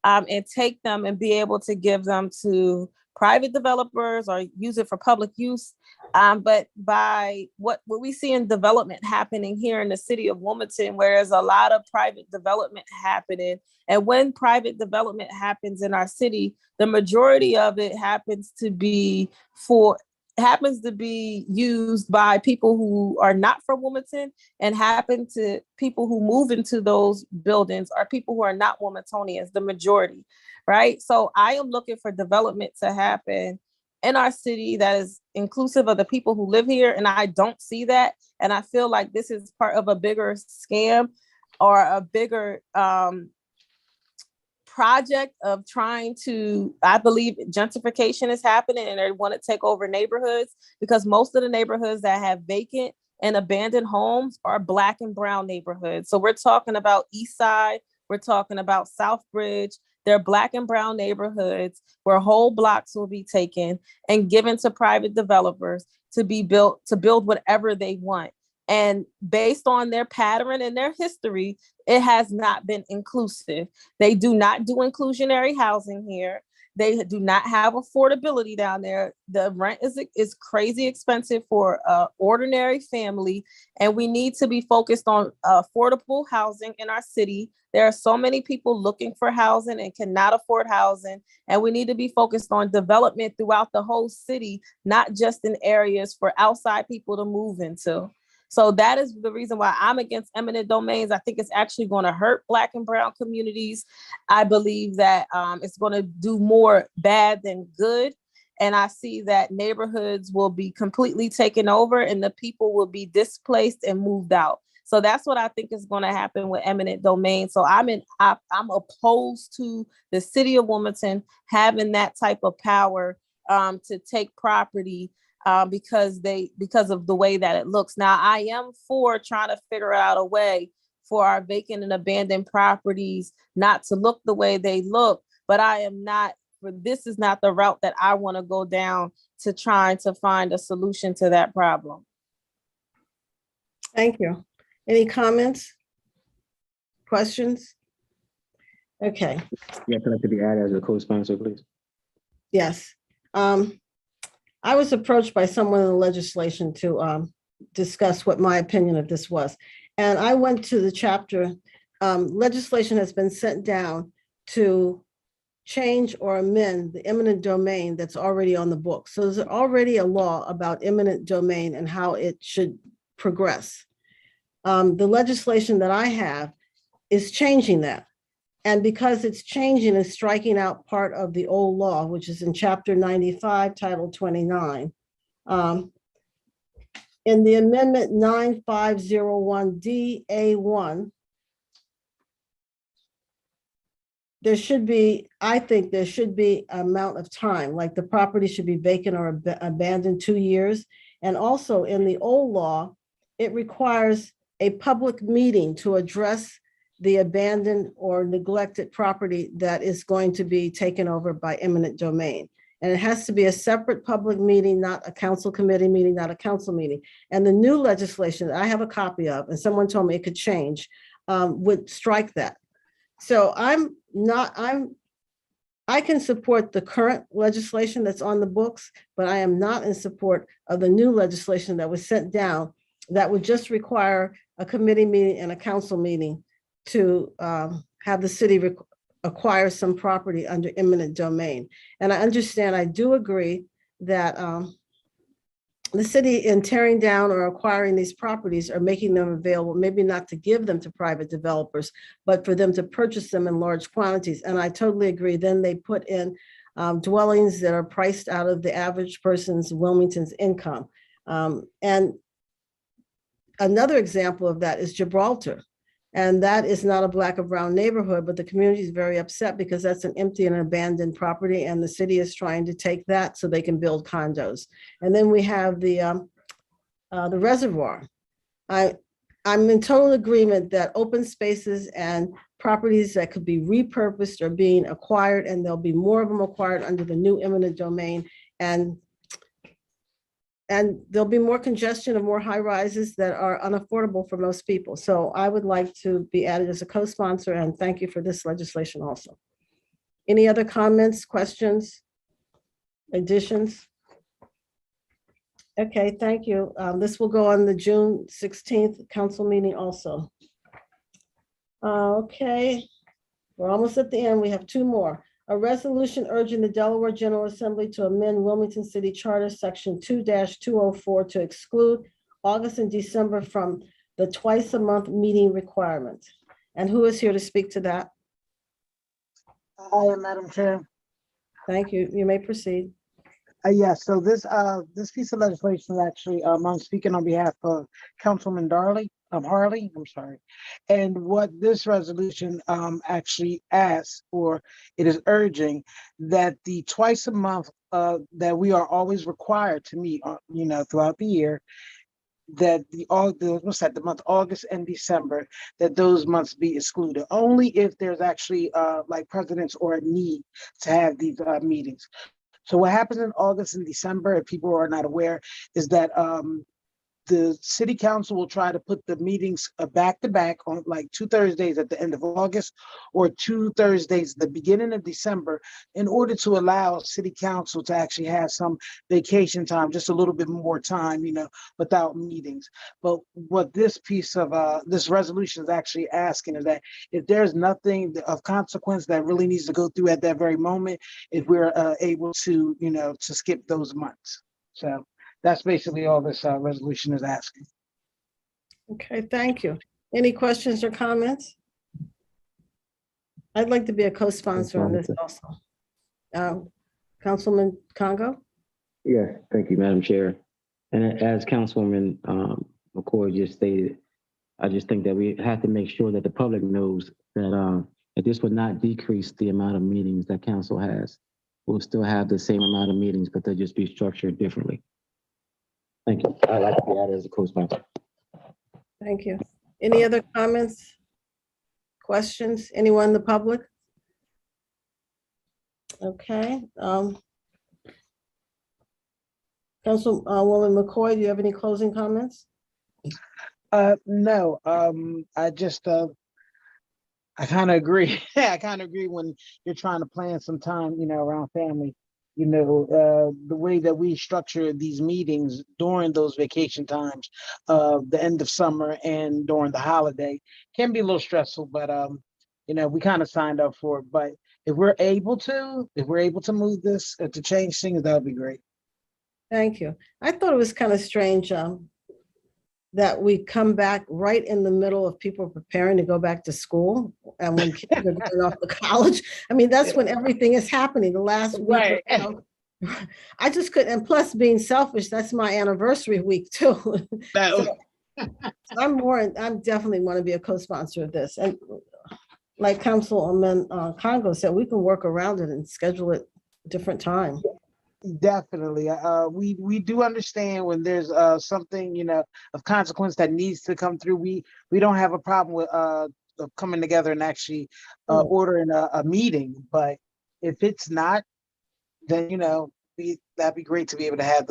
and take them and be able to give them to private developers or use it for public use. But by what we see in development happening here in the city of Wilmington, where there's a lot of private development happening, and when private development happens in our city, the majority of it happens to be used by people who are not from Wilmington, and people who move into those buildings are people who are not Wilmingtonians, the majority, right? So I am looking for development to happen in our city that is inclusive of the people who live here, and I don't see that. And I feel like this is part of a bigger scam or a bigger project of trying to, I believe gentrification is happening and they want to take over neighborhoods, because most of the neighborhoods that have vacant and abandoned homes are Black and brown neighborhoods. So we're talking about East Side, we're talking about Southbridge. They're Black and brown neighborhoods where whole blocks will be taken and given to private developers to be built, to build whatever they want. And based on their pattern and their history, it has not been inclusive. They do not do inclusionary housing here. They do not have affordability down there. The rent is crazy expensive for an ordinary family. And we need to be focused on affordable housing in our city. There are so many people looking for housing and cannot afford housing. And we need to be focused on development throughout the whole city, not just in areas for outside people to move into. So that is the reason why I'm against eminent domains. I think it's actually going to hurt Black and brown communities. I believe that it's going to do more bad than good. And I see that neighborhoods will be completely taken over and the people will be displaced and moved out. So that's what I think is going to happen with eminent domain. So I'm opposed to the city of Wilmington having that type of power to take property because of the way that it looks. Now, I am for trying to figure out a way for our vacant and abandoned properties not to look the way they look, but I am not, this is not the route that I want to go down to trying to find a solution to that problem. Thank you. Any comments? Questions? Okay. Yeah, I'd like to be added as a co-sponsor, please. Yes. I was approached by someone in the legislation to discuss what my opinion of this was. And I went to the chapter, legislation has been sent down to change or amend the eminent domain that's already on the book. So there's already a law about eminent domain and how it should progress. The legislation that I have is changing that. And because it's changing and striking out part of the old law, which is in chapter 95, title 29. In the amendment 9501D-A1, there should be, I think there should be amount of time, like the property should be vacant or abandoned 2 years. And also in the old law, it requires a public meeting to address the abandoned or neglected property that is going to be taken over by eminent domain. And it has to be a separate public meeting, not a council committee meeting, not a council meeting. And the new legislation that I have a copy of, and someone told me it could change, would strike that. So I can support the current legislation that's on the books, but I am not in support of the new legislation that was sent down that would just require a committee meeting and a council meeting to have the city acquire some property under eminent domain. And I understand, I do agree that the city in tearing down or acquiring these properties are making them available, maybe not to give them to private developers, but for them to purchase them in large quantities. And I totally agree. Then they put in dwellings that are priced out of the average person's Wilmington's income. And another example of that is Gibraltar. And that is not a Black or brown neighborhood, but the community is very upset because that's an empty and abandoned property, and the city is trying to take that so they can build condos. And then we have the reservoir. I'm in total agreement that open spaces and properties that could be repurposed are being acquired, and there'll be more of them acquired under the new eminent domain. And there'll be more congestion and more high rises that are unaffordable for most people. So I would like to be added as a co-sponsor, and thank you for this legislation also. Any other comments, questions, additions? Okay, thank you. This will go on the June 16th council meeting also. Okay, we're almost at the end. We have two more. A resolution urging the Delaware General Assembly to amend Wilmington City Charter Section 2-204 to exclude August and December from the twice-a-month meeting requirement. And who is here to speak to that? I am, Madam Chair. Thank you. You may proceed. Yes, so this piece of legislation actually, I'm speaking on behalf of Councilman Harley, I'm sorry. And what this resolution actually asks, or it is urging, that the twice a month that we are always required to meet, throughout the year, that the month August and December, that those months be excluded, only if there's actually like precedence or a need to have these meetings. So what happens in August and December, if people are not aware, is that the city council will try to put the meetings back to back on like 2 Thursdays at the end of August or 2 Thursdays at the beginning of December in order to allow city council to actually have some vacation time, just a little bit more time, without meetings. But what this piece of this resolution is actually asking is that if there's nothing of consequence that really needs to go through at that very moment, if we're able to, to skip those months. So that's basically all this resolution is asking. Okay, thank you. Any questions or comments? I'd like to be a co-sponsor on this also. Councilman Congo? Yes, thank you, Madam Chair. And as Councilwoman McCoy just stated, I just think that we have to make sure that the public knows that this would not decrease the amount of meetings that council has. We'll still have the same amount of meetings, but they'll just be structured differently. Thank you. I'd like to be added as a co-sponsor. Thank you. Any other comments? Questions? Anyone in the public? Okay. Councilwoman McCoy, do you have any closing comments? No, I just, I kind of agree. I kind of agree when you're trying to plan some time, around family. The way that we structure these meetings during those vacation times, the end of summer and during the holiday can be a little stressful, but we kind of signed up for it. But if we're able to move this to change things, that would be great. Thank you. I thought it was kind of strange that we come back right in the middle of people preparing to go back to school and when kids are going off to college. I mean, that's when everything is happening, the last week. Right. I just couldn't, and plus being selfish, that's my anniversary week too. So I'm definitely want to be a co-sponsor of this. And like Councilman Congo said, we can work around it and schedule it a different time. Definitely. We do understand when there's something, of consequence that needs to come through. We don't have a problem with coming together and actually ordering a meeting. But if it's not, then, that'd be great to be able to have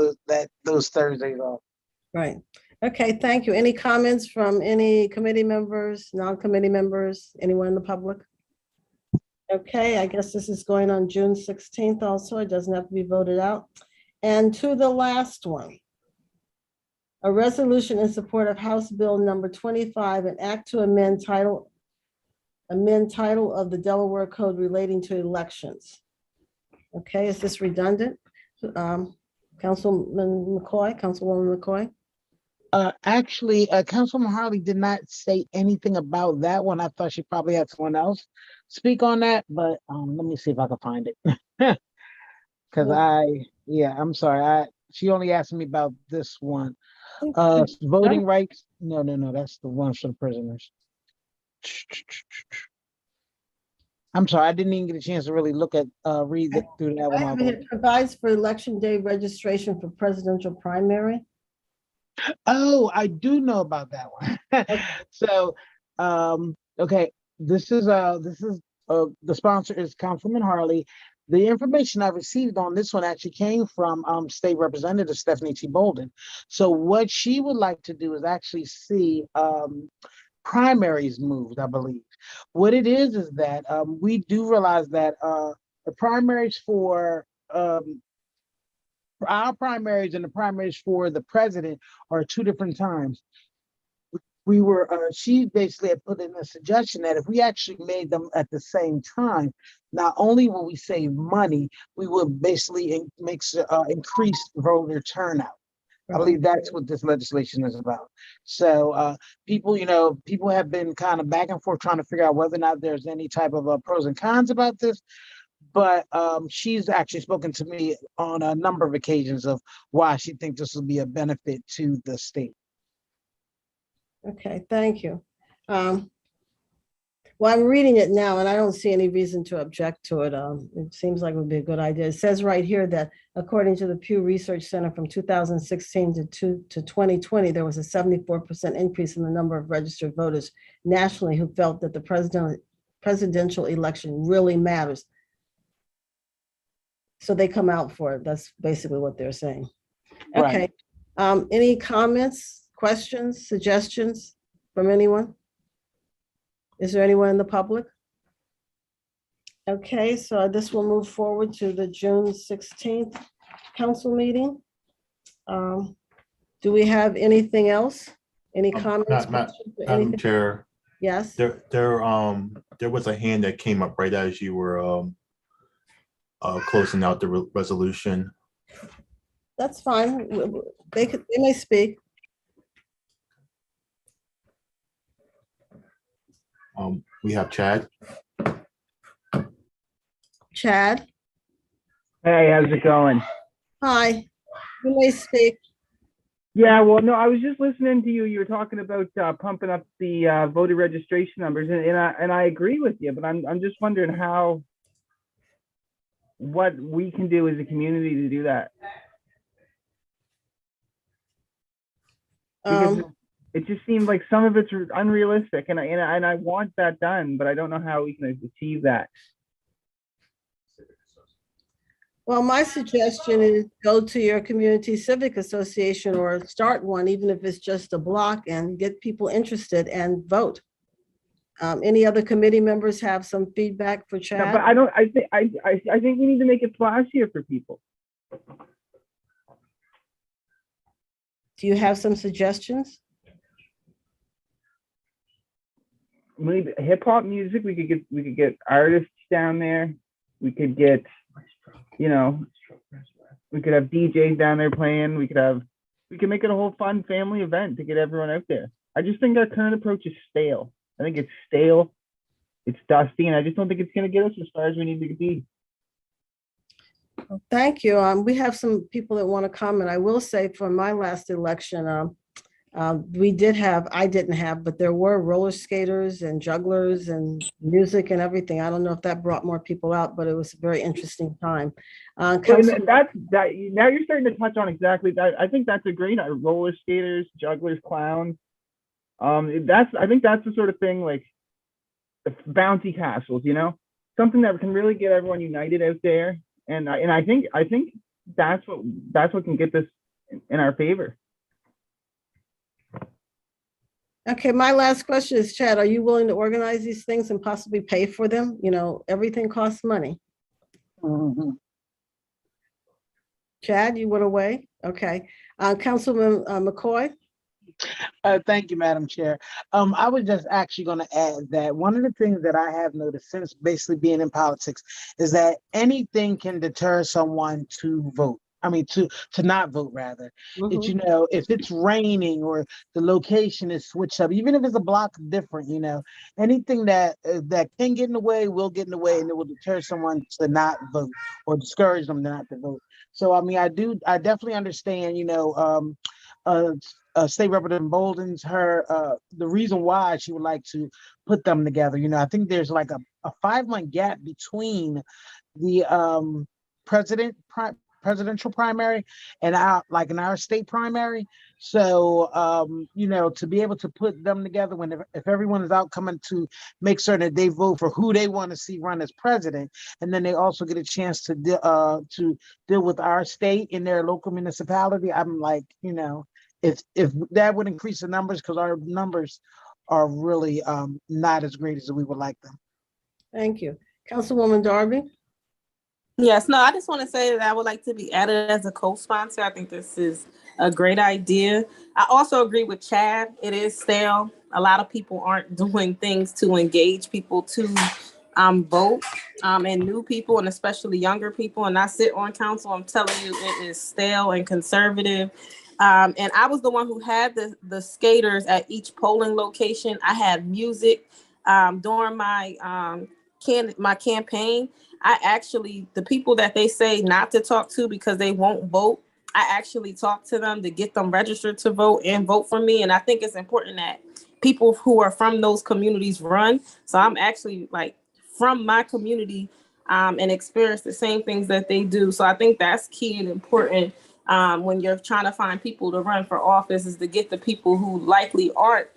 those Thursdays off. Right. Okay, thank you. Any comments from any committee members, non-committee members, anyone in the public? Okay, I guess this is going on June 16th also. It doesn't have to be voted out. And to the last one. A resolution in support of House Bill number 25, an act to amend title of the Delaware Code relating to elections. Okay, is this redundant? Councilwoman McCoy? Actually, Councilwoman Harley did not say anything about that one. I thought she probably had someone else speak on that, but let me see if I can find it. Because I'm sorry. She only asked me about this one. Voting rights. No, that's the one for the prisoners. I'm sorry, I didn't even get a chance to really look at read through that one. It provides for election day registration for presidential primary. Oh, I do know about that one. So, okay, this is the sponsor is Councilman Harley. The information I received on this one actually came from State Representative Stephanie T. Bolden. So what she would like to do is actually see primaries moved, I believe. What it is that we do realize that the primaries for our primaries and the primaries for the president are 2 different times. She basically had put in a suggestion that if we actually made them at the same time, not only will we save money, we would basically increase voter turnout. I believe that's what this legislation is about. So people have been kind of back and forth trying to figure out whether or not there's any type of pros and cons about this. But she's actually spoken to me on a number of occasions of why she thinks this will be a benefit to the state. Okay, thank you. Well, I'm reading it now and I don't see any reason to object to it. It seems like it would be a good idea. It says right here that according to the Pew Research Center from 2016 to 2020, there was a 74% increase in the number of registered voters nationally who felt that the presidential election really matters. So they come out for it. That's basically what they're saying. Okay. Right. Any comments questions, suggestions from anyone? Is there anyone in the public? Okay, so this will move forward to the June 16th council meeting. Do we have anything else? Any comments? questions, or Madam anything? Chair, Yes, there was a hand that came up right as you were closing out the resolution. that's fine. They may speak. We have Chad. Chad, Hey, how's it going? hi, you may speak. Yeah, well, no, I was just listening to you. You were talking about pumping up the voter registration numbers, and I agree with you. But I'm just wondering what we can do as a community to do that. Because it just seemed like some of it's unrealistic, and I want that done, but I don't know how we can achieve that. Well, my suggestion is go to your community civic association or start one, even if it's just a block, and get people interested and vote. Any other committee members have some feedback for Chad? No, but I think we need to make it flashier for people. Do you have some suggestions? Maybe hip hop music. We could get artists down there. We could get, we could have DJs down there playing. We could make it a whole fun family event to get everyone out there. I just think our current approach is stale. I think it's stale. It's dusty, and I just don't think it's going to get us as far as we need to be. Thank you. We have some people that want to comment. I will say for my last election, I didn't have, but there were roller skaters and jugglers and music and everything. I don't know if that brought more people out, but it was a very interesting time. Now you're starting to touch on exactly that. I think that's a great roller skaters, jugglers, clowns. I think that's the sort of thing, like the bouncy castles, something that can really get everyone united out there. And I think that's what can get this in our favor. Okay, my last question is, Chad, are you willing to organize these things and possibly pay for them? Everything costs money. Mm-hmm. Chad, you went away? Okay. Councilman McCoy? Thank you, Madam Chair. I was just actually going to add that one of the things that I have noticed since basically being in politics is that anything can deter someone to vote. I mean, to not vote, rather. Mhm. If it's raining or the location is switched up, even if it's a block different, anything that can get in the way will get in the way, and it will deter someone to not vote or discourage them not to vote. So, I mean, I definitely understand, State Representative Bolden's the reason why she would like to put them together. I think there's like a 5-month gap between the presidential primary and our state primary. So to be able to put them together if everyone is out coming to make certain that they vote for who they want to see run as president, and then they also get a chance to deal with our state in their local municipality. I'm like, if that would increase the numbers, because our numbers are really not as great as we would like them. Thank you. Councilwoman Darby? Yes, no, I just want to say that I would like to be added as a co-sponsor. I think this is a great idea. I also agree with Chad. It is stale. A lot of people aren't doing things to engage people to vote, and new people, and especially younger people. And I sit on council. I'm telling you, it is stale and conservative. And I was the one who had the skaters at each polling location. I had music during my campaign. The people that they say not to talk to because they won't vote, I actually talk to them to get them registered to vote and vote for me. And I think it's important that people who are from those communities run. So I'm actually from my community and experience the same things that they do. So I think that's key and important when you're trying to find people to run for office, is to get the people who likely aren't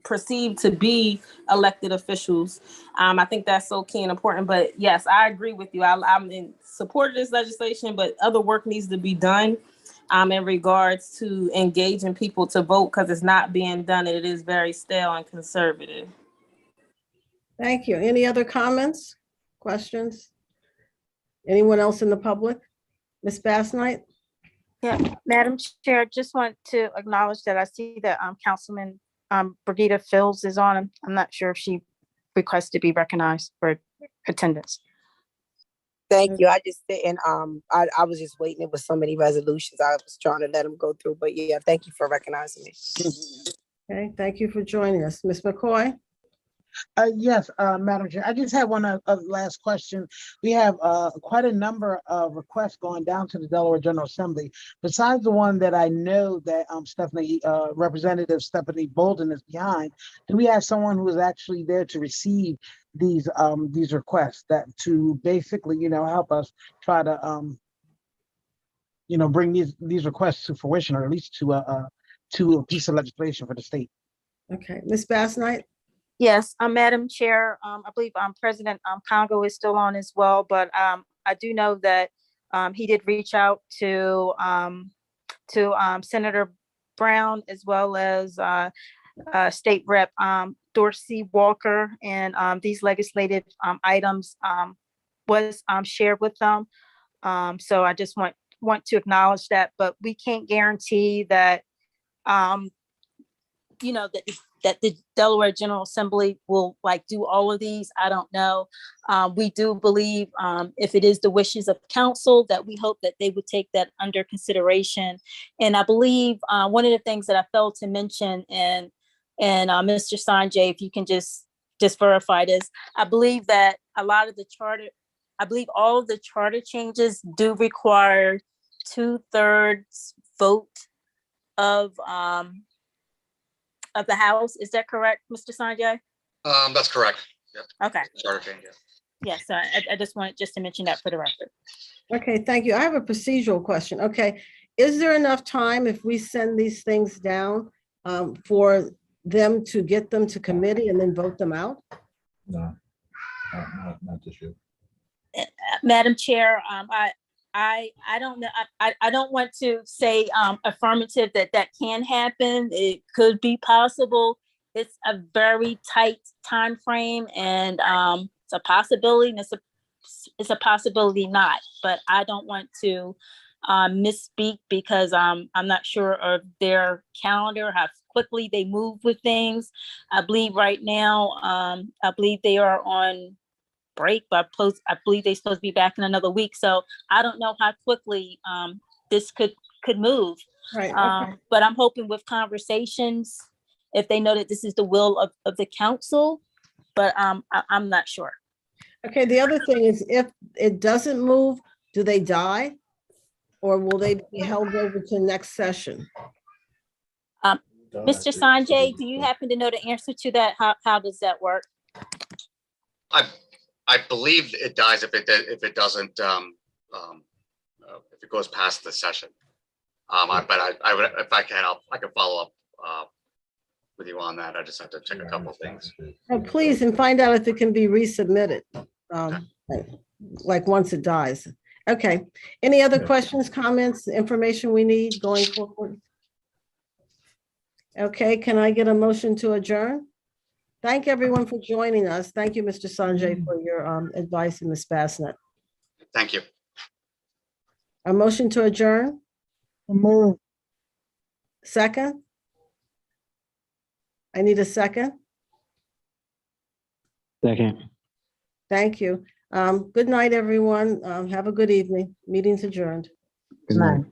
perceived to be elected officials. I think that's so key and important. But yes, I agree with you. I'm in support of this legislation, but other work needs to be done. in regards to engaging people to vote, because it's not being done, and it is very stale and conservative. Thank you. Any other comments, questions? Anyone else in the public? Ms. Bass-Knight? Yeah, Madam Chair, just want to acknowledge that I see that Councilman Brigida Fields is on. I'm not sure if she requests to be recognized for attendance. Thank you. I just didn't, I was just waiting. It was so many resolutions. I was trying to let them go through, but yeah, thank you for recognizing me. Okay, thank you for joining us. Ms. McCoy? Yes, Madam Chair, I just have one last question. We have quite a number of requests going down to the Delaware General Assembly. Besides the one that I know that Representative Stephanie Bolden is behind, do we have someone who is actually there to receive these requests, that to basically, help us try to bring these requests to fruition, or at least to a piece of legislation for the state? Okay, Ms. Bass-Knight? Yes, Madam Chair, I believe President Congo is still on as well, but I do know that he did reach out to Senator Brown, as well as State Rep Dorsey Walker, and these legislative items was shared with them. So I just want to acknowledge that, but we can't guarantee that that the Delaware General Assembly will do all of these. I don't know. We do believe, if it is the wishes of council, that we hope that they would take that under consideration. And I believe one of the things that I failed to mention, and Mr. Sanjay, if you can just verify this, I believe that all of the charter changes do require 2/3 vote of the House. Is that correct, Mr. Sanjay? That's correct. Yep. Okay. Charter change, yeah. Yes, I just wanted to mention that for the record. Okay, thank you. I have a procedural question. Okay, is there enough time if we send these things down for them to get them to committee and then vote them out? No, not this year. Madam Chair, I don't know. I don't want to say affirmative that can happen. It could be possible. It's a very tight time frame, and it's a possibility, and it's a possibility not. But I don't want to misspeak, because I'm not sure of their calendar, how quickly they move with things. I believe right now, I believe they are on break, but I believe they're supposed to be back in another week. So I don't know how quickly this could move. Right. Okay. But I'm hoping with conversations, if they know that this is the will of the council, but I'm not sure. Okay, the other thing is, if it doesn't move, do they die? Or will they be held over to next session? Mr. Sanjay, do you happen to know the answer to that? How does that work? I believe it dies if it doesn't, if it goes past the session. But I would, if I can, I can follow up with you on that. I just have to check a couple of things. Oh, please, and find out if it can be resubmitted, like once it dies. Okay. Any other questions, comments, information we need going forward? Okay, can I get a motion to adjourn? Thank everyone for joining us. Thank you, Mr. Sanjay, for your advice in Ms. Bass-Knight. Thank you. A motion to adjourn? Move. Second? I need a second. Second. Thank you. Good night, everyone. Have a good evening. Meeting's adjourned. Good night.